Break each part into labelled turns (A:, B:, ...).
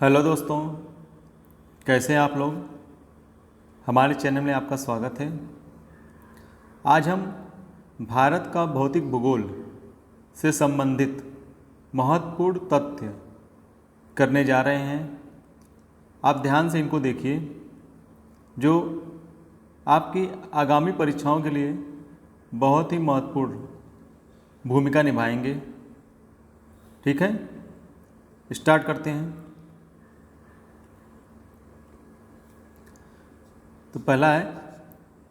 A: Hello दोस्तों, कैसे हैं आप लोग। हमारे चैनल में आपका स्वागत है। आज हम भारत का भौतिक भूगोल से संबंधित महत्वपूर्ण तथ्य करने जा रहे हैं। आप ध्यान से इनको देखिए, जो आपकी आगामी परीक्षाओं के लिए बहुत ही महत्वपूर्ण भूमिका निभाएंगे। ठीक है, स्टार्ट करते हैं। तो पहला है,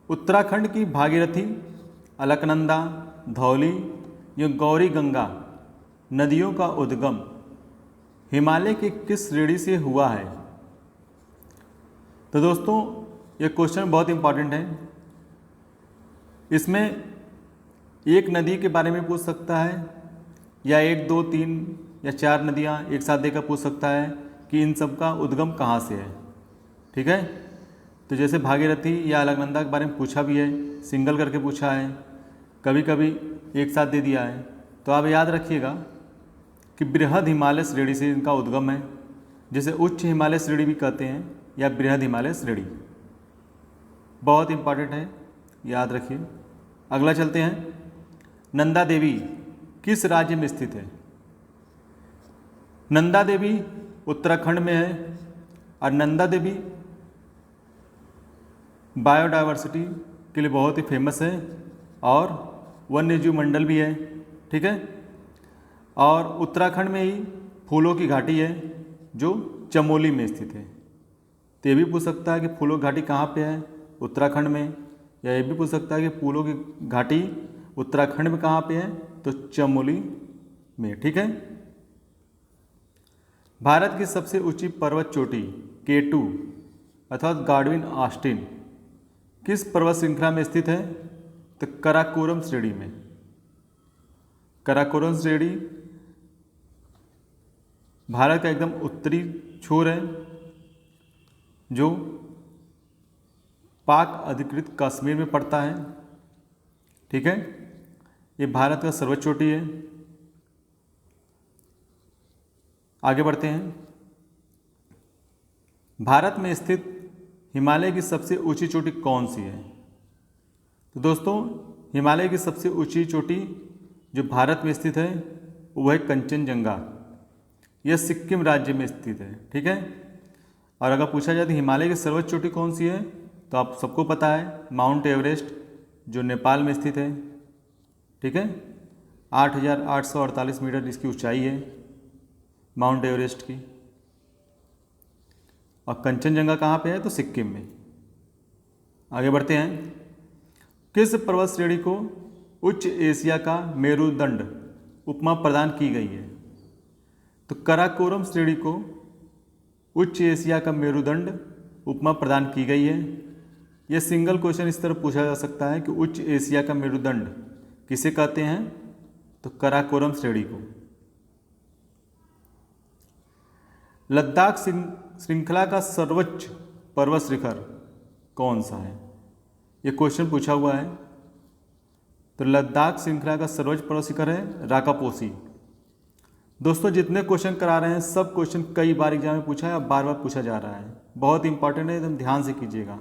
A: उत्तराखंड की भागीरथी, अलकनंदा, धौली या गौरी गंगा नदियों का उद्गम हिमालय की किस श्रेणी से हुआ है। तो दोस्तों, ये क्वेश्चन बहुत इंपॉर्टेंट है। इसमें एक नदी के बारे में पूछ सकता है, या एक दो तीन या चार नदियाँ एक साथ देकर पूछ सकता है कि इन सब का उद्गम कहाँ से है। ठीक है, तो जैसे भागीरथी या अलकनंदा के बारे में पूछा भी है, सिंगल करके पूछा है, कभी कभी एक साथ दे दिया है। तो आप याद रखिएगा कि बृहद हिमालय श्रेणी से इनका उद्गम है, जिसे उच्च हिमालय श्रेणी भी कहते हैं या बृहद हिमालय श्रेणी। बहुत इंपॉर्टेंट है, याद रखिए। अगला चलते हैं, नंदा देवी किस राज्य में स्थित है। नंदा देवी उत्तराखंड में है, और नंदा देवी बायोडाइवर्सिटी के लिए बहुत ही फेमस है और वन्य जीव मंडल भी है। ठीक है, और उत्तराखंड में ही फूलों की घाटी है जो चमोली में स्थित है। तो ये भी पूछ सकता है कि फूलों की घाटी कहाँ पे है, उत्तराखंड में। या ये भी पूछ सकता है कि फूलों की घाटी उत्तराखंड में कहाँ पे है, तो चमोली में। ठीक है, भारत की सबसे ऊंची पर्वत चोटी K2 अर्थात गाडविन ऑस्टिन किस पर्वत श्रृंखला में स्थित है, तो कराकोरम श्रेणी में। कराकोरम श्रेणी भारत का एकदम उत्तरी छोर है, जो पाक अधिकृत कश्मीर में पड़ता है। ठीक है, ये भारत का सर्वोच्च चोटी है। आगे बढ़ते हैं, भारत में स्थित हिमालय की सबसे ऊंची चोटी कौन सी है। तो दोस्तों, हिमालय की सबसे ऊंची चोटी जो भारत में स्थित है वह है कंचनजंगा। यह सिक्किम राज्य में स्थित है। ठीक है, और अगर पूछा जाए तो हिमालय की सर्वोच्च चोटी कौन सी है, तो आप सबको पता है माउंट एवरेस्ट, जो नेपाल में स्थित है। ठीक है, 8,848 मीटर इसकी ऊंचाई है माउंट एवरेस्ट की। और कंचनजंगा कहाँ पे है, तो सिक्किम में। आगे बढ़ते हैं, किस पर्वत श्रेणी को उच्च एशिया का मेरुदंड उपमा प्रदान की गई है। तो कराकोरम श्रेणी को उच्च एशिया का मेरुदंड उपमा प्रदान की गई है। यह सिंगल क्वेश्चन इस तरह पूछा जा सकता है कि उच्च एशिया का मेरुदंड किसे कहते हैं, तो कराकोरम श्रेणी को। लद्दाख श्रृंखला का सर्वोच्च पर्वत शिखर कौन सा है, ये क्वेश्चन पूछा हुआ है। तो लद्दाख श्रृंखला का सर्वोच्च पर्वत शिखर है राकापोसी। दोस्तों, जितने क्वेश्चन करा रहे हैं सब क्वेश्चन कई बार एग्जाम में पूछा है और बार बार पूछा जा रहा है। बहुत इंपॉर्टेंट है, एकदम ध्यान से कीजिएगा।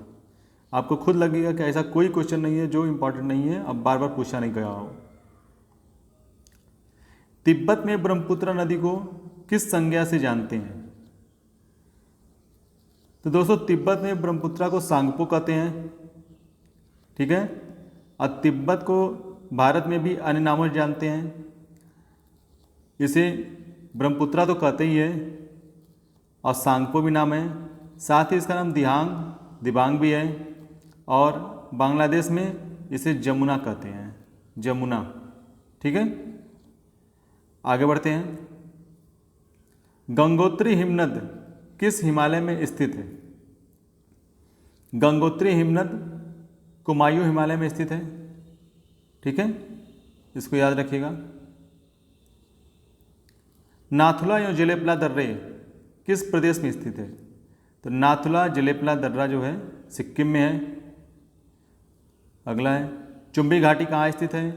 A: आपको खुद लगेगा कि ऐसा कोई क्वेश्चन नहीं है जो इंपॉर्टेंट नहीं है, अब बार बार पूछा नहीं गया हो। तिब्बत में ब्रह्मपुत्र नदी को किस संज्ञा से जानते हैं। तो दोस्तों, तिब्बत में ब्रह्मपुत्र को सांगपो कहते हैं। ठीक है, और तिब्बत को भारत में भी अन्य नामों से जानते हैं। इसे ब्रह्मपुत्र तो कहते ही है और सांगपो भी नाम है। साथ ही इसका नाम दिबांग भी है, और बांग्लादेश में इसे जमुना कहते हैं, जमुना। ठीक है, आगे बढ़ते हैं, गंगोत्री हिमनद किस हिमालय में स्थित है। गंगोत्री हिमनद कुमायूं हिमालय में स्थित है। ठीक है, इसको याद रखिएगा। नाथुला या जेलेपला दर्रे किस प्रदेश में स्थित है। तो नाथुला जेलेपला दर्रा जो है सिक्किम में है। अगला है, चुंबी घाटी कहाँ स्थित है,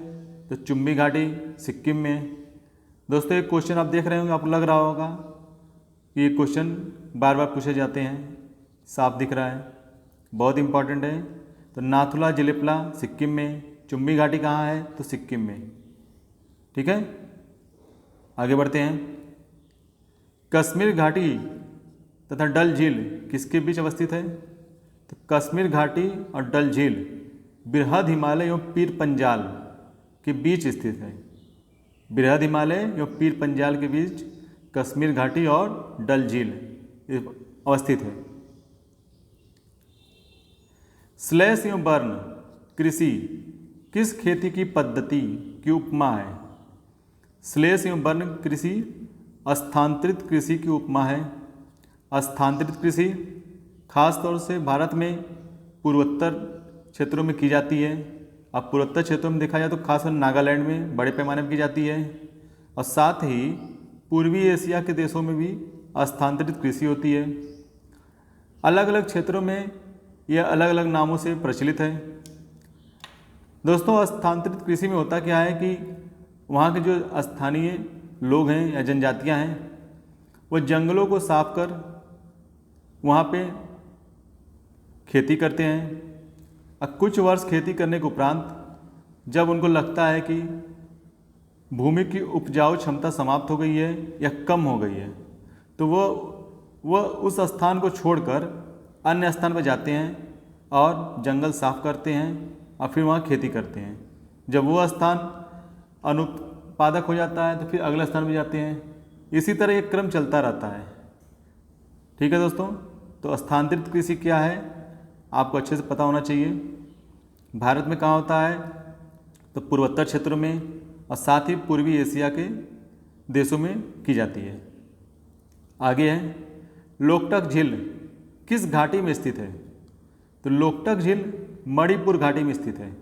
A: तो चुंबी घाटी सिक्किम में है। दोस्तों, एक क्वेश्चन आप देख रहे होंगे, आपको लग रहा होगा कि ये क्वेश्चन बार बार पूछे जाते हैं, साफ दिख रहा है, बहुत इंपॉर्टेंट है। तो नाथुला जिलेपला सिक्किम में, चुम्बी घाटी कहाँ है? तो सिक्किम में। ठीक है, आगे बढ़ते हैं। कश्मीर घाटी तथा डल झील किसके बीच अवस्थित है? तो कश्मीर घाटी और डल झील बृहद हिमालय एवं पीर पंजाल के बीच स्थित है। बृहद हिमालय एवं पीर पंजाल के बीच कश्मीर घाटी और डल झील अवस्थित है। स्लैश एवं बर्न कृषि किस खेती की पद्धति की उपमा है? स्लैश एवं बर्न कृषि स्थानांतरित कृषि की उपमा है। स्थानांतरित कृषि खास तौर से भारत में पूर्वोत्तर क्षेत्रों में की जाती है। अब पूर्वोत्तर क्षेत्रों में देखा जाए तो खासकर नागालैंड में बड़े पैमाने पर की जाती है, और साथ ही पूर्वी एशिया के देशों में भी स्थानांतरित कृषि होती है। अलग अलग क्षेत्रों में यह अलग अलग नामों से प्रचलित है। दोस्तों, स्थानांतरित कृषि में होता क्या है कि वहाँ के जो स्थानीय लोग हैं या जनजातियाँ हैं, वो जंगलों को साफ कर वहाँ पे खेती करते हैं। अब कुछ वर्ष खेती करने के उपरांत जब उनको लगता है कि भूमि की उपजाऊ क्षमता समाप्त हो गई है या कम हो गई है, तो वो उस स्थान को छोड़कर अन्य स्थान पर जाते हैं और जंगल साफ करते हैं और फिर वहाँ खेती करते हैं। जब वो स्थान अनुत्पादक हो जाता है तो फिर अगले स्थान पर जाते हैं। इसी तरह एक क्रम चलता रहता है। ठीक है दोस्तों, तो स्थानांतरित कृषि क्या है आपको अच्छे से पता होना चाहिए। भारत में कहाँ होता है? तो पूर्वोत्तर क्षेत्रों में, और साथ ही पूर्वी एशिया के देशों में की जाती है। आगे है, लोकटक झील किस घाटी में स्थित है? तो लोकटक झील मणिपुर घाटी में स्थित है।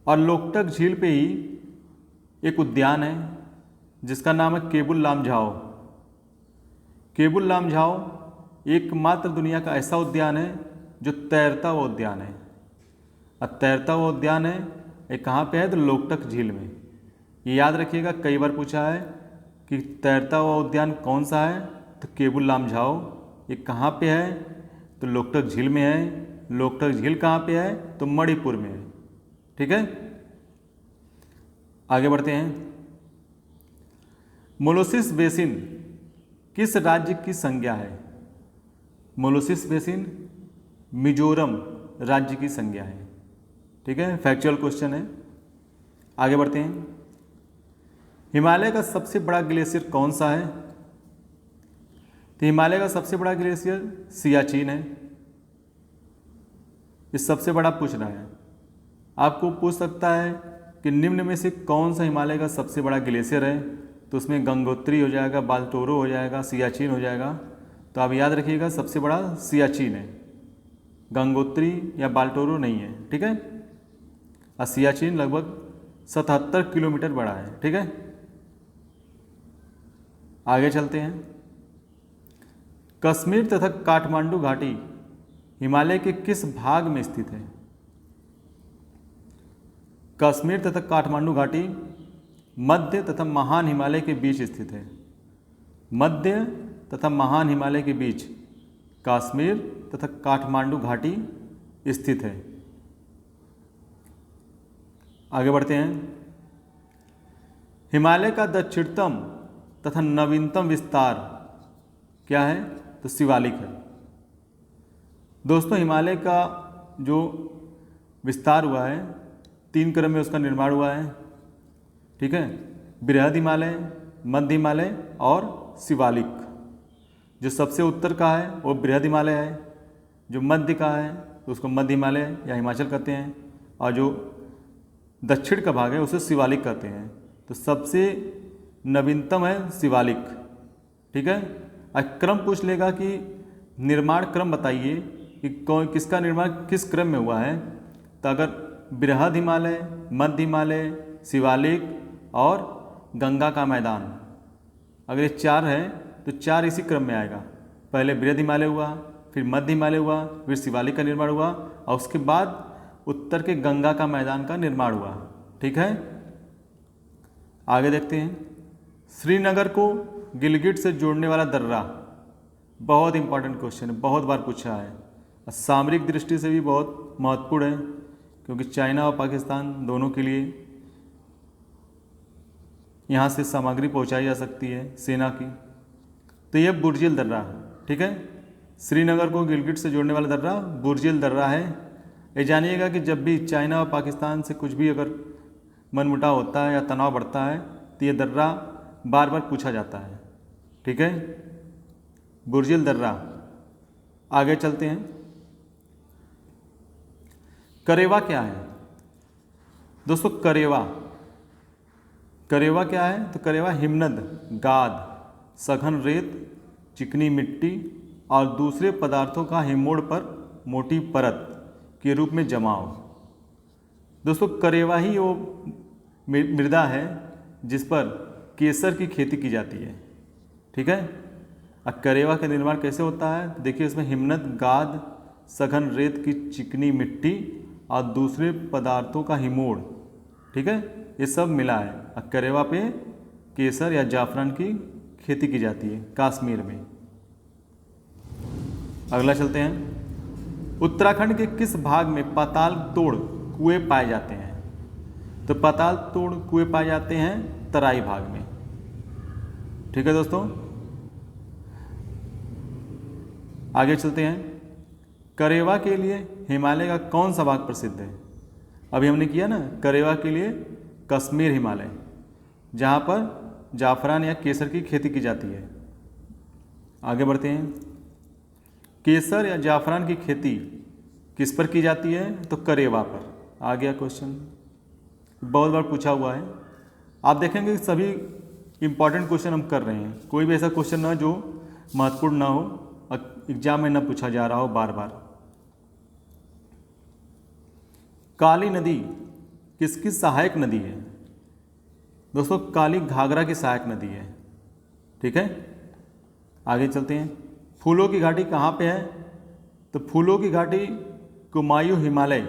A: और लोकटक झील पे ही एक उद्यान है जिसका नाम है केबुल लामझाओ। केबुल लामझाओ एकमात्र दुनिया का ऐसा उद्यान है जो तैरता हुआ उद्यान है। और तैरता हुआ उद्यान है ये कहाँ पे है? तो लोकटक झील में। ये याद रखिएगा, कई बार पूछा है कि तैरता हुआ उद्यान कौन सा है? तो केबुल लामझाओ। ये कहाँ पे है? तो लोकटक झील में है। लोकटक झील कहाँ पे है? तो मणिपुर में है। ठीक है, आगे बढ़ते हैं। मोलोसिस बेसिन किस राज्य की संज्ञा है? मोलोसिस बेसिन मिजोरम राज्य की संज्ञा है। ठीक है, फैक्चुअल क्वेश्चन है। आगे बढ़ते हैं। हिमालय का सबसे बड़ा ग्लेशियर कौन सा है? तो हिमालय का सबसे बड़ा ग्लेशियर सियाचिन है। ये सबसे बड़ा पूछ रहा है। आपको पूछ सकता है कि निम्न में से कौन सा हिमालय का सबसे बड़ा ग्लेशियर है? तो उसमें गंगोत्री हो जाएगा, बाल्टोरो हो जाएगा, सियाचिन हो जाएगा। तो आप याद रखिएगा सबसे बड़ा सियाचिन है, गंगोत्री या बाल्टोरो नहीं है। ठीक है, और सियाचिन लगभग 77 किलोमीटर बड़ा है। ठीक है, आगे चलते हैं। कश्मीर तथा काठमांडू घाटी हिमालय के किस भाग में स्थित है? कश्मीर तथा काठमांडू घाटी मध्य तथा महान हिमालय के बीच स्थित है। मध्य तथा महान हिमालय के बीच कश्मीर तथा काठमांडू घाटी स्थित है। आगे बढ़ते हैं। हिमालय का दक्षिणतम तथा नवीनतम विस्तार क्या है? तो शिवालिक है। दोस्तों, हिमालय का जो विस्तार हुआ है 3 क्रम में उसका निर्माण हुआ है। ठीक है, बृहद हिमालय, मध्य हिमालय और शिवालिक। जो सबसे उत्तर का है वो बृहद हिमालय है, जो मध्य का है तो उसको मध्य हिमालय या हिमाचल कहते हैं, और जो दक्षिण का भाग है उसे शिवालिक कहते हैं। तो सबसे नवीनतम है शिवालिक। ठीक है, क्रम पूछ लेगा कि निर्माण क्रम बताइए कि किसका निर्माण किस क्रम में हुआ है। तो अगर बृहद हिमालय, मध्य हिमालय, शिवालिक और गंगा का मैदान, अगर ये 4 है तो 4 इसी क्रम में आएगा। पहले बृहद हिमालय हुआ, फिर मध्य हिमालय हुआ, फिर शिवालिक का निर्माण हुआ, और उसके बाद उत्तर के गंगा का मैदान का निर्माण हुआ। ठीक है, आगे देखते हैं। श्रीनगर को गिलगिट से जोड़ने वाला दर्रा, बहुत इंपॉर्टेंट क्वेश्चन है, बहुत बार पूछा है। सामरिक दृष्टि से भी बहुत महत्वपूर्ण है, क्योंकि चाइना और पाकिस्तान दोनों के लिए यहाँ से सामग्री पहुँचाई जा सकती है सेना की। तो यह बुर्जिल दर्रा है, ठीक है। श्रीनगर को गिलगिट से जोड़ने वाला दर्रा बुर्जिल दर्रा है। ये जानिएगा कि जब भी चाइना और पाकिस्तान से कुछ भी अगर मनमुटाव होता है या तनाव बढ़ता है तो ये दर्रा बार बार पूछा जाता है, ठीक है। बुर्जिल दर्रा। आगे चलते हैं। करेवा क्या है दोस्तों? करेवा क्या है? तो करेवा हिमनद, गाद, सघन रेत, चिकनी मिट्टी और दूसरे पदार्थों का हिमोड़ पर मोटी परत के रूप में जमाव। दोस्तों करेवा ही वो मृदा है जिस पर केसर की खेती की जाती है, ठीक है। अब करेवा का निर्माण कैसे होता है? देखिए इसमें हिमनद, गाद, सघन रेत की चिकनी मिट्टी और दूसरे पदार्थों का हिमोड़, ठीक है, ये सब मिला है। अब करेवा पे केसर या जाफरान की खेती की जाती है कश्मीर में। अगला चलते हैं। उत्तराखंड के किस भाग में पाताल तोड़ कुएं पाए जाते हैं? तो पाताल तोड़ कुएं पाए जाते हैं तराई भाग में, ठीक है दोस्तों। आगे चलते हैं। करेवा के लिए हिमालय का कौन सा भाग प्रसिद्ध है? अभी हमने किया ना, करेवा के लिए कश्मीर हिमालय, जहाँ पर जाफरान या केसर की खेती की जाती है। आगे बढ़ते हैं। केसर या जाफरान की खेती किस पर की जाती है? तो करेवा पर। आ गया क्वेश्चन, बहुत बार पूछा हुआ है। आप देखेंगे कि सभी इम्पॉर्टेंट क्वेश्चन हम कर रहे हैं, कोई भी ऐसा क्वेश्चन ना जो महत्वपूर्ण ना हो और एग्जाम में ना पूछा जा रहा हो बार बार। काली नदी किसकी सहायक नदी है? दोस्तों काली घाघरा की सहायक नदी है, ठीक है। आगे चलते हैं। फूलों की घाटी कहाँ पे है? तो फूलों की घाटी कुमायूं हिमालय,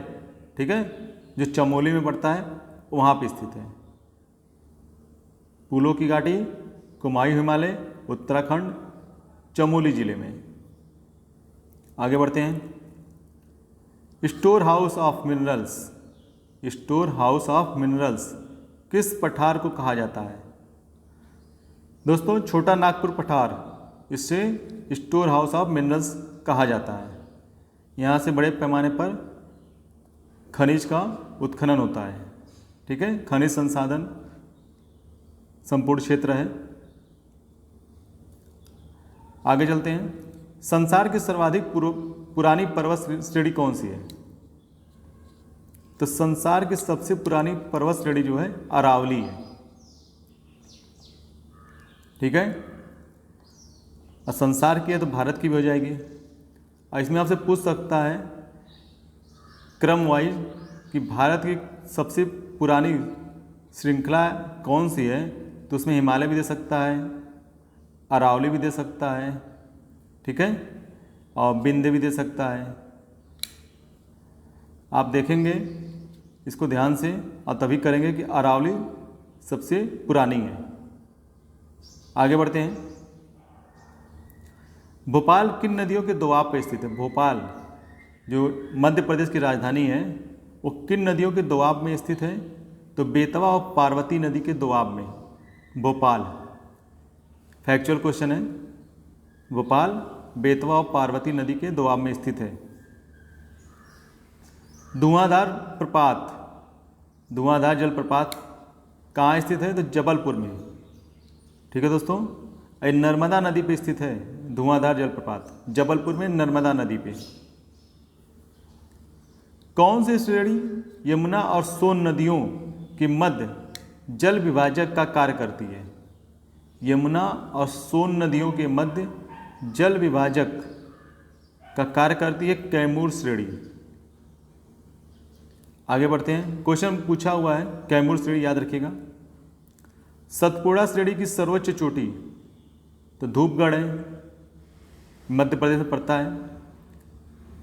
A: ठीक है, जो चमोली में पड़ता है वहाँ पे स्थित है। फूलों की घाटी कुमायूं हिमालय, उत्तराखंड, चमोली जिले में। आगे बढ़ते हैं। Store house of minerals, store house of minerals किस पठार को कहा जाता है? दोस्तों छोटा नागपुर पठार, इससे स्टोर हाउस ऑफ मिनरल्स कहा जाता है। यहाँ से बड़े पैमाने पर खनिज का उत्खनन होता है, ठीक है, खनिज संसाधन संपूर्ण क्षेत्र है। आगे चलते हैं। संसार की सर्वाधिक पुरानी पर्वत श्रेणी कौन सी है? तो संसार की सबसे पुरानी पर्वत श्रेणी जो है अरावली है, ठीक है। और संसार की है तो भारत की भी हो जाएगी। और इसमें आपसे पूछ सकता है क्रम वाइज कि भारत की सबसे पुरानी श्रृंखला कौन सी है, तो उसमें हिमालय भी दे सकता है, अरावली भी दे सकता है, ठीक है, और विंध्य भी दे सकता है। आप देखेंगे इसको ध्यान से और तभी करेंगे कि अरावली सबसे पुरानी है। आगे बढ़ते हैं। भोपाल किन नदियों के दोआब पर स्थित है? भोपाल जो मध्य प्रदेश की राजधानी है वो किन नदियों के दोआब में स्थित है? तो बेतवा और पार्वती नदी के दोआब में भोपाल। फैक्चुअल क्वेश्चन है। भोपाल बेतवा और पार्वती नदी के दोआब में स्थित है। धुआंधार प्रपात, धुआंधार जलप्रपात कहाँ स्थित है? तो जबलपुर में, ठीक है दोस्तों। नर्मदा नदी पे स्थित है धुआंधार जलप्रपात, जबलपुर में नर्मदा नदी पे। कौन सी श्रेणी यमुना और सोन नदियों के मध्य जल विभाजक का कार्य करती है? यमुना और सोन नदियों के मध्य जल विभाजक का कार्य करती है कैमूर श्रेणी। आगे बढ़ते हैं। क्वेश्चन पूछा हुआ है कैमूर श्रेणी, याद रखिएगा। सतपुड़ा श्रेणी की सर्वोच्च चोटी तो धूपगढ़ है, मध्य प्रदेश में पड़ता है।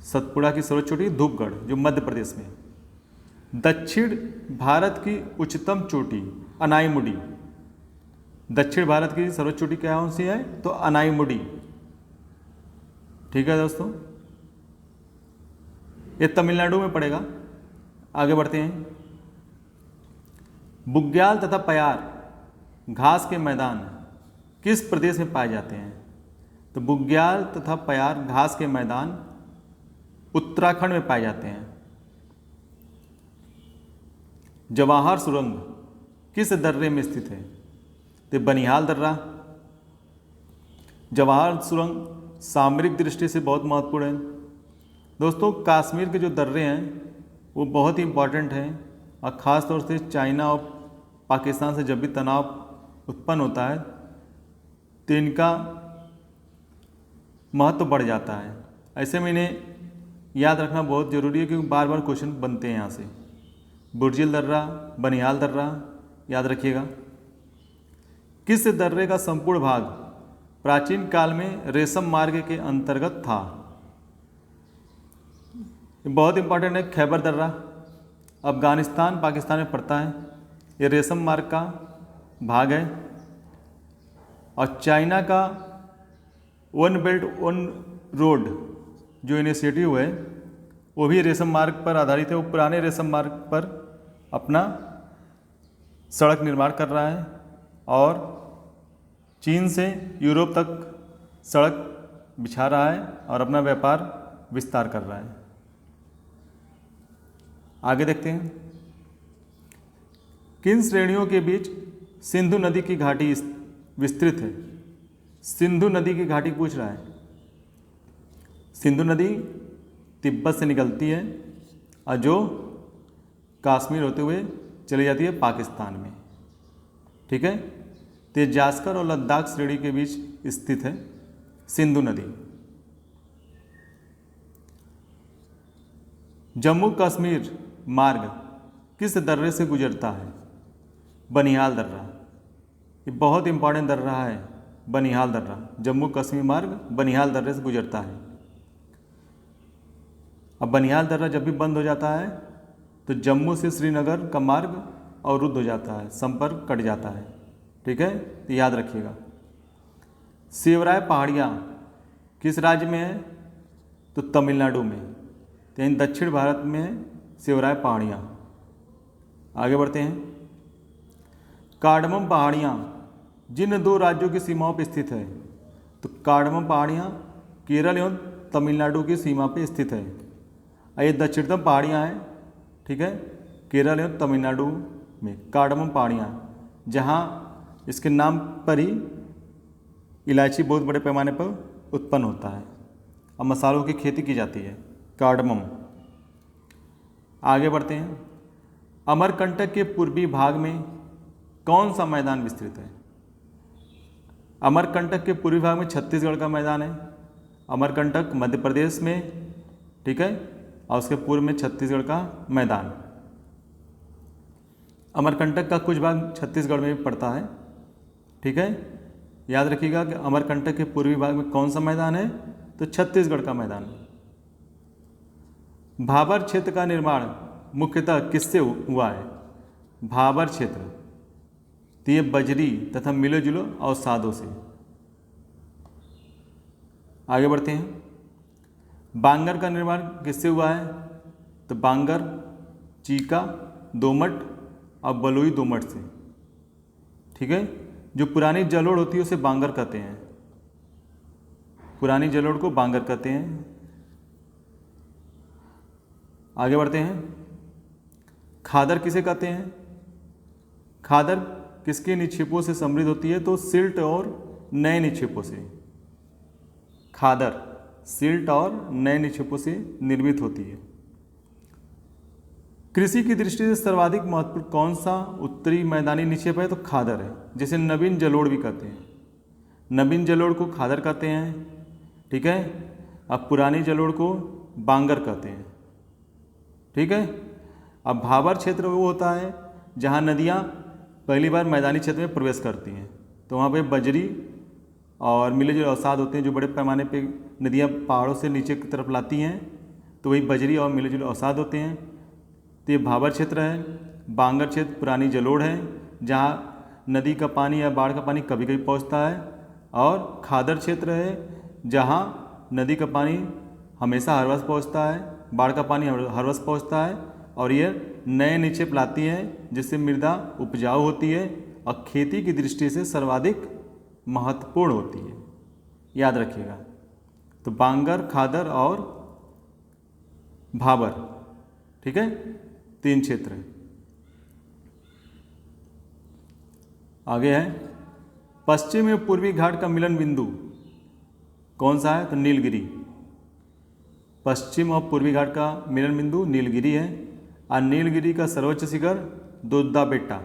A: सतपुड़ा की सर्वोच्च चोटी धूपगढ़ जो मध्य प्रदेश में। दक्षिण भारत की उच्चतम चोटी अनाईमुडी, दक्षिण भारत की सर्वोच्च चोटी क्या कौन सी है? तो अनाईमुडी। ठीक है दोस्तों, ये तमिलनाडु में पड़ेगा। आगे बढ़ते हैं। बुग्याल तथा पयार घास के मैदान किस प्रदेश में पाए जाते हैं? तो बुग्याल तथा पयार घास के मैदान उत्तराखंड में पाए जाते हैं। जवाहर सुरंग किस दर्रे में स्थित है? तो बनिहाल दर्रा। जवाहर सुरंग सामरिक दृष्टि से बहुत महत्वपूर्ण है। दोस्तों, कश्मीर के जो दर्रे हैं वो बहुत ही इम्पॉर्टेंट हैं, और ख़ास तौर से चाइना और पाकिस्तान से जब भी तनाव उत्पन्न होता है तो इनका महत्व बढ़ जाता है। ऐसे में इन्हें याद रखना बहुत ज़रूरी है, क्योंकि बार बार क्वेश्चन बनते हैं यहाँ से। बुर्जिल दर्रा, बनिहाल दर्रा याद रखिएगा। किस दर्रे का संपूर्ण भाग प्राचीन काल में रेशम मार्ग के अंतर्गत था? बहुत इंपॉर्टेंट है। खैबर दर्रा अफगानिस्तान पाकिस्तान में पड़ता है, ये रेशम मार्ग का भाग है। और चाइना का वन बेल्ट वन रोड जो इनिशिएटिव है वो भी रेशम मार्ग पर आधारित है। वो पुराने रेशम मार्ग पर अपना सड़क निर्माण कर रहा है और चीन से यूरोप तक सड़क बिछा रहा है और अपना व्यापार विस्तार कर रहा है। आगे देखते हैं। किन श्रेणियों के बीच सिंधु नदी की घाटी विस्तृत है? सिंधु नदी की घाटी पूछ रहा है। सिंधु नदी तिब्बत से निकलती है और जो कश्मीर होते हुए चली जाती है पाकिस्तान में। ठीक है, तो जास्कर और लद्दाख श्रेणी के बीच स्थित है सिंधु नदी। जम्मू कश्मीर मार्ग किस दर्रे से गुजरता है? बनिहाल दर्रा। ये बहुत इंपॉर्टेंट दर्रा है, बनिहाल दर्रा। जम्मू कश्मीर मार्ग बनिहाल दर्रे से गुजरता है। अब बनिहाल दर्रा जब भी बंद हो जाता है तो जम्मू से श्रीनगर का मार्ग अवरुद्ध हो जाता है, संपर्क कट जाता है। ठीक है, तो याद रखिएगा। सेवराय पहाड़ियाँ किस राज्य में है? तो तमिलनाडु में। तो इन दक्षिण भारत में सेवराय पहाड़ियाँ। आगे बढ़ते हैं। कार्डमम पहाड़ियाँ जिन दो राज्यों की सीमाओं पर स्थित है? तो कार्डमम पहाड़ियाँ केरल एवं तमिलनाडु की सीमा पर स्थित है। ये दक्षिणतम पहाड़ियाँ हैं। ठीक है, केरल एवं तमिलनाडु में कार्डमम पहाड़ियाँ, जहाँ इसके नाम पर ही इलायची बहुत बड़े पैमाने पर उत्पन्न होता है और मसालों की खेती की जाती है, कार्डमम। आगे बढ़ते हैं। अमरकंटक के पूर्वी भाग में कौन सा मैदान विस्तृत है? अमरकंटक के पूर्वी भाग में छत्तीसगढ़ का मैदान है। अमरकंटक मध्य प्रदेश में, ठीक है, और उसके पूर्व में छत्तीसगढ़ का मैदान। अमरकंटक का कुछ भाग छत्तीसगढ़ में भी पड़ता है। ठीक है, याद रखिएगा कि अमरकंटक के पूर्वी भाग में कौन सा मैदान है? तो छत्तीसगढ़ का मैदान। भाबर क्षेत्र का निर्माण मुख्यतः किससे हुआ है? भाबर क्षेत्र, तो ये बजरी तथा मिलो जुलो अवसादों से। आगे बढ़ते हैं। बांगर का निर्माण किससे हुआ है? तो बांगर चीका, दोमट और बलुई दोमट से। ठीक है, जो पुरानी जलोढ़ होती है उसे बांगर कहते हैं। पुरानी जलोढ़ को बांगर कहते हैं। आगे बढ़ते हैं। खादर किसे कहते हैं? खादर किसके निक्षेपों से समृद्ध होती है? तो सिल्ट और नए निक्षेपों से। खादर सिल्ट और नए निक्षेपों से निर्मित होती है। कृषि की दृष्टि से सर्वाधिक महत्वपूर्ण कौन सा उत्तरी मैदानी निक्षेप है? तो खादर है, जिसे नवीन जलोढ़ भी कहते हैं। नवीन जलोढ़ को खादर कहते हैं। ठीक है, अब पुरानी जलोढ़ को बांगर कहते हैं। ठीक है, अब भाबर क्षेत्र वो होता है जहाँ नदियाँ पहली बार मैदानी क्षेत्र में प्रवेश करती हैं, तो वहाँ पे बजरी और मिले जो अवसाद होते हैं, जो बड़े पैमाने पे नदियाँ पहाड़ों से नीचे की तरफ लाती हैं, तो वही बजरी और मिले जुले अवसाद होते हैं। तो ये भाबर क्षेत्र है। बांगर क्षेत्र पुरानी जलोढ़ है, जहाँ नदी का पानी या बाढ़ का पानी कभी कभी पहुंचता है, और खादर क्षेत्र है जहां नदी का पानी हमेशा हर वर्ष पहुंचता है, बाढ़ का पानी हर वर्ष पहुंचता है, और ये नए निक्षेप लाती है जिससे मृदा उपजाऊ होती है और खेती की दृष्टि से सर्वाधिक महत्वपूर्ण होती है। याद रखिएगा। तो बांगर, खादर और भाबर, ठीक है, 3 क्षेत्र हैं। आगे है पश्चिम में पूर्वी घाट का मिलन बिंदु कौन सा है? तो नीलगिरी। पश्चिम और पूर्वी घाट का मिलन बिंदु नीलगिरी है, और नीलगिरी का सर्वोच्च शिखर दुद्दा बेटा।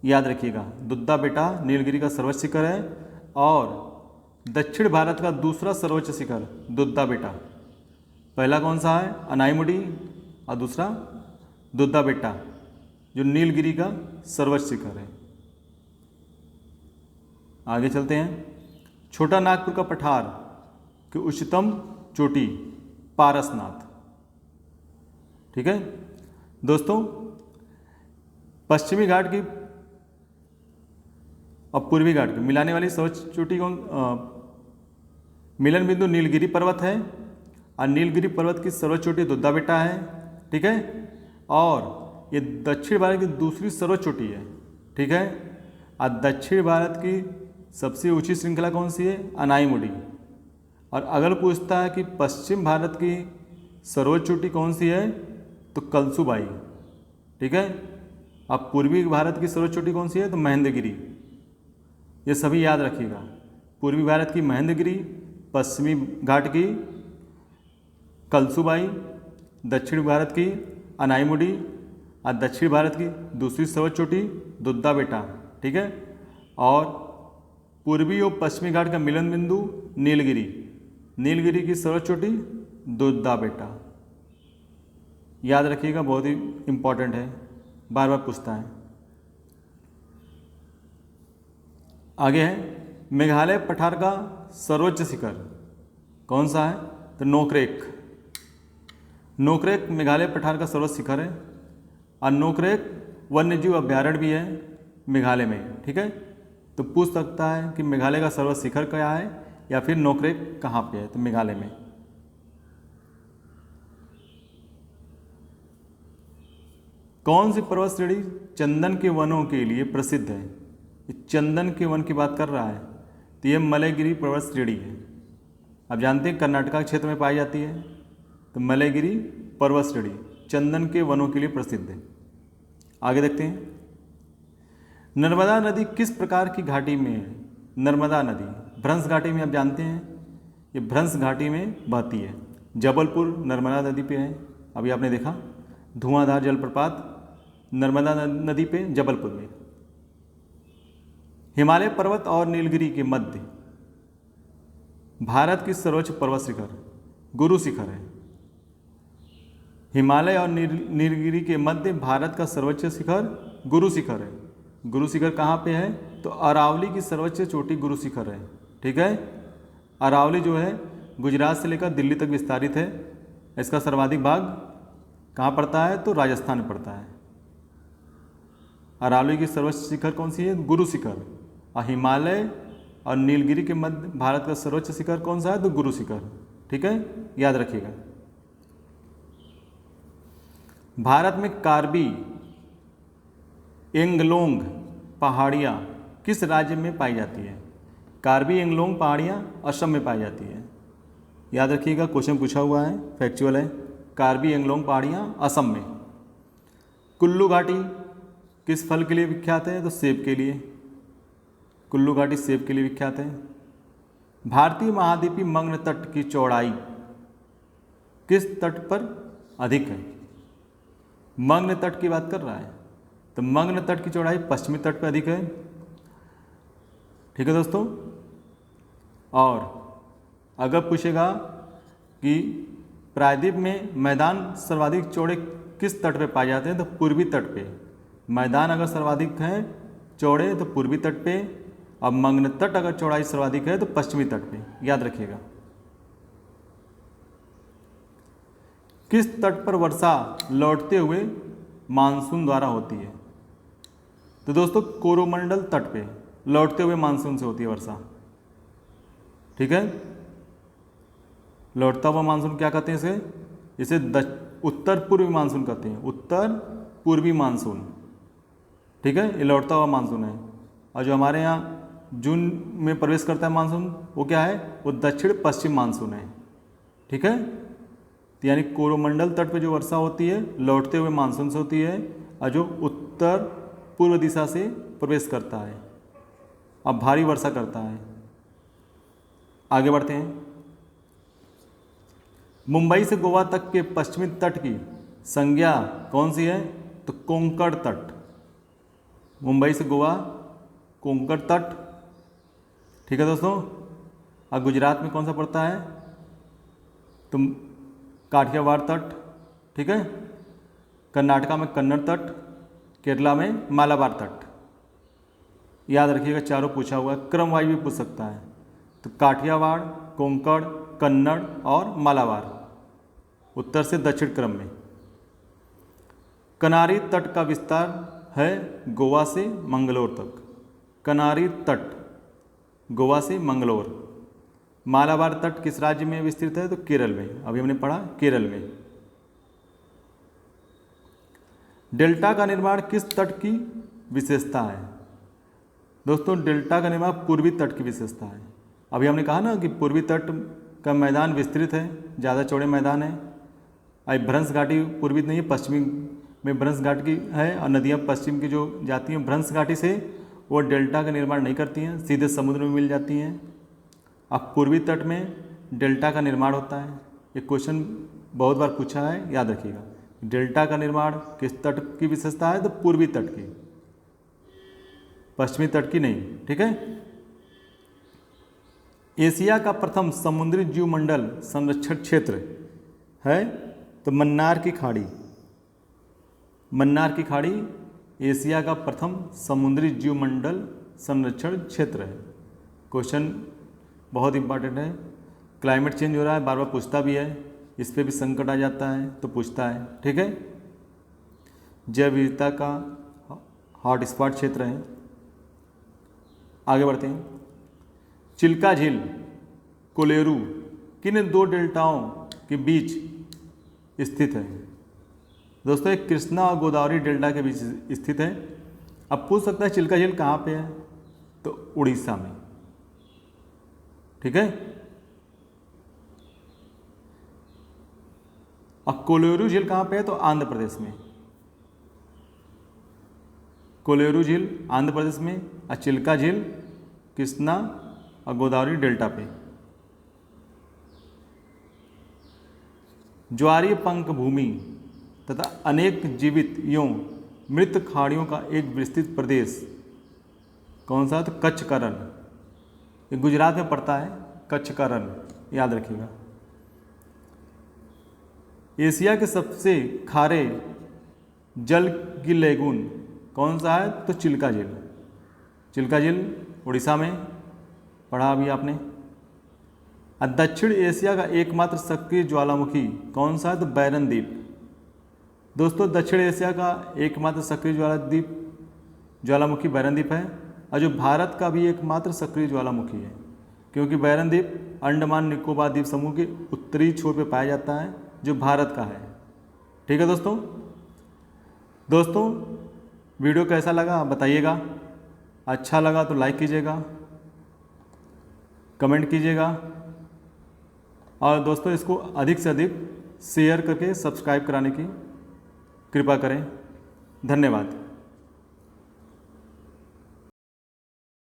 A: याद रखिएगा, दुद्दा बेटा नीलगिरी का सर्वोच्च शिखर है, और दक्षिण भारत का दूसरा सर्वोच्च शिखर दुद्दा बेटा। पहला कौन सा है? अनाईमुडी, और दूसरा दुद्दा बेटा, जो नीलगिरी का सर्वोच्च शिखर है। आगे चलते हैं। छोटा नागपुर का पठार की उच्चतम चोटी पारसनाथ। ठीक है दोस्तों, पश्चिमी घाट की और पूर्वी घाट की मिलाने वाली सर्वोच्च चोटी कौन? मिलन बिंदु नीलगिरी पर्वत है, और नीलगिरी पर्वत की सर्वोच्च चोटी दुद्दा बेटा है। ठीक है, और ये दक्षिण भारत की दूसरी सर्वोच्च चोटी है। ठीक है, और दक्षिण भारत की सबसे ऊंची श्रृंखला कौन सी है? अनाईमुडी। और अगर पूछता है कि पश्चिम भारत की सर्वोच्च चोटी कौन सी है, तो कलसुबाई। ठीक है, अब पूर्वी भारत की सर्वोच्च चोटी कौन सी है? तो महेंद्रगिरी। ये सभी याद रखिएगा। पूर्वी भारत की महेंद्रगिरी, पश्चिमी घाट की कलसुबाई, दक्षिण भारत की अनाईमुडी, और दक्षिण भारत की दूसरी सर्वोच्च चोटी दुद्दा बेटा। ठीक है, और पूर्वी और पश्चिमी घाट का मिलन बिंदु नीलगिरी, नीलगिरी की सर्वोच्च चोटी दुद्दा बेटा। याद रखिएगा, बहुत ही इंपॉर्टेंट है, बार बार पूछता है। आगे है मेघालय पठार का सर्वोच्च शिखर कौन सा है? तो नोकरेक। नोकरेक मेघालय पठार का सर्वोच्च शिखर है, और नोकरेक वन्यजीव अभ्यारण्य भी है मेघालय में। ठीक है, तो पूछ सकता है कि मेघालय का सर्वोच्च शिखर क्या है, या फिर नोकरेक कहाँ पे है? तो मेघालय में। कौन सी पर्वत श्रेणी चंदन के वनों के लिए प्रसिद्ध है? चंदन के वन की बात कर रहा है, तो यह मलयगिरी पर्वत श्रेणी है। आप जानते हैं कर्नाटका क्षेत्र में पाई जाती है, तो मलयगिरी पर्वत श्रेणी चंदन के वनों के लिए प्रसिद्ध है। आगे देखते हैं। नर्मदा नदी किस प्रकार की घाटी में है? नर्मदा नदी भ्रंश घाटी में, आप जानते हैं ये भ्रंश घाटी में बहती है। जबलपुर नर्मदा नदी पे है, अभी आपने देखा धुआंधार जलप्रपात नर्मदा नदी पे जबलपुर में। हिमालय पर्वत और नीलगिरी के मध्य भारत की सर्वोच्च पर्वत शिखर गुरु शिखर है। हिमालय और नीलगिरी के मध्य भारत का सर्वोच्च शिखर गुरु शिखर है। गुरु शिखर कहाँ पे है? तो अरावली की सर्वोच्च चोटी गुरु शिखर है। ठीक है, अरावली जो है गुजरात से लेकर दिल्ली तक विस्तारित है। इसका सर्वाधिक भाग कहाँ पड़ता है? तो राजस्थान में पड़ता है। अरावली की सर्वोच्च शिखर कौन सी है? गुरु शिखर। और हिमालय और नीलगिरी के मध्य भारत का सर्वोच्च शिखर कौन सा है? तो गुरु शिखर। ठीक है, याद रखिएगा। भारत में कार्बी एंगलोंग पहाड़ियाँ किस राज्य में पाई जाती है? कार्बी एंगलोंग पहाड़ियाँ असम में पाई जाती है। याद रखिएगा, क्वेश्चन पूछा हुआ है, फैक्चुअल है। कार्बी एंगलोंग पहाड़ियाँ असम में। कुल्लू घाटी किस फल के लिए विख्यात है? तो सेब के लिए। कुल्लू घाटी सेब के लिए विख्यात है। भारतीय महाद्वीपीय मग्न तट की चौड़ाई किस तट पर अधिक है? मग्न तट की बात कर रहा है, तो मग्न तट की चौड़ाई पश्चिमी तट पर अधिक है। ठीक है दोस्तों, और अगर पूछेगा कि प्रायद्वीप में मैदान सर्वाधिक चौड़े किस तट पे पाए जाते हैं? तो पूर्वी तट पे। मैदान अगर सर्वाधिक हैं चौड़े तो पूर्वी तट पे, और मग्न तट अगर चौड़ाई सर्वाधिक है तो पश्चिमी तट पे। याद रखिएगा। किस तट पर वर्षा लौटते हुए मानसून द्वारा होती है? तो दोस्तों कोरोमंडल तट पे लौटते हुए मानसून से होती है वर्षा। ठीक है, लौटता हुआ मानसून क्या कहते हैं इसे उत्तर पूर्वी मानसून कहते हैं, उत्तर पूर्वी मानसून। ठीक है, ये लौटता हुआ मानसून है। और जो हमारे यहाँ जून में प्रवेश करता है मानसून, वो क्या है, वो दक्षिण पश्चिम मानसून है। ठीक है, तो यानी कोरोमंडल तट पे जो वर्षा होती है लौटते हुए मानसून से होती है, और जो उत्तर पूर्व दिशा से प्रवेश करता है और भारी वर्षा करता है। आगे बढ़ते हैं। मुंबई से गोवा तक के पश्चिमी तट की संज्ञा कौन सी है, तो कोंकण तट। मुंबई से गोवा कोंकण तट। ठीक है दोस्तों, और गुजरात में कौन सा पड़ता है, तो काठियावाड़ तट। ठीक है, कर्नाटका में कन्नड़ तट, केरला में मालाबार तट। याद रखिएगा, चारों पूछा हुआ है, क्रम वाइज भी पूछ सकता है। तो काठियावाड़, कोंकण, कन्नड़ और मालाबार, उत्तर से दक्षिण क्रम में। कनारी तट का विस्तार है गोवा से मंगलोर तक। कनारी तट गोवा से मंगलोर। मालाबार तट किस राज्य में विस्तृत है, तो केरल में। अभी हमने पढ़ा केरल में। डेल्टा का निर्माण किस तट की विशेषता है, दोस्तों डेल्टा का निर्माण पूर्वी तट की विशेषता है। अभी हमने कहा ना कि पूर्वी तट का मैदान विस्तृत है, ज़्यादा चौड़े मैदान है। अब भ्रंश घाटी पूर्वी नहीं है, पश्चिमी में भ्रंश घाटी की है, और नदियाँ पश्चिम की जो जाती हैं भ्रंश घाटी से, वो डेल्टा का निर्माण नहीं करती हैं, सीधे समुद्र में मिल जाती हैं। अब पूर्वी तट में डेल्टा का निर्माण होता है। ये क्वेश्चन बहुत बार पूछा है, याद रखिएगा। डेल्टा का निर्माण किस तट की विशेषता है, तो पूर्वी तट की, पश्चिमी तट की नहीं। ठीक है, एशिया का प्रथम समुद्री जीवमंडल संरक्षण क्षेत्र है, तो मन्नार की खाड़ी। मन्नार की खाड़ी एशिया का प्रथम समुद्री जीवमंडल संरक्षण क्षेत्र है। क्वेश्चन बहुत इंपॉर्टेंट है। क्लाइमेट चेंज हो रहा है, बार बार पूछता भी है, इस पे भी संकट आ जाता है तो पूछता है। ठीक है, जैव विविधता का हॉट स्पॉट क्षेत्र है। आगे बढ़ते हैं। चिल्का झील कोलेरू किन दो डेल्टाओं के बीच स्थित है, दोस्तों एक कृष्णा और गोदावरी डेल्टा के बीच स्थित है। अब पूछ सकता है चिल्का झील कहाँ पे है, तो उड़ीसा में। ठीक है, अब कोलेरू झील कहाँ पे है, तो आंध्र प्रदेश में। कोलेरू झील आंध्र प्रदेश में, और चिल्का झील कृष्णा और गोदावरी डेल्टा पे। ज्वारीय पंख भूमि तथा अनेक जीवित एवं मृत खाड़ियों का एक विस्तृत प्रदेश कौन सा, तो कच्छ का रण। ये गुजरात में पड़ता है, कच्छ का रण, याद रखिएगा। एशिया के सबसे खारे जल की लेगून कौन सा है, तो चिल्का झील। चिल्का झील उड़ीसा में, पढ़ा अभी आपने। दक्षिण एशिया का एकमात्र सक्रिय ज्वालामुखी कौन सा है, तो बैरन द्वीप। दोस्तों दक्षिण एशिया का एकमात्र सक्रिय ज्वालामुखी बैरन द्वीप है, और जो भारत का भी एकमात्र सक्रिय ज्वालामुखी है, क्योंकि बैरन द्वीप अंडमान निकोबार द्वीप समूह के उत्तरी छोर पर पाया जाता है, जो भारत का है। ठीक है दोस्तों वीडियो कैसा लगा बताइएगा। अच्छा लगा तो लाइक कीजिएगा, कमेंट कीजिएगा, और दोस्तों इसको अधिक से अधिक शेयर करके सब्सक्राइब कराने की कृपा करें। धन्यवाद।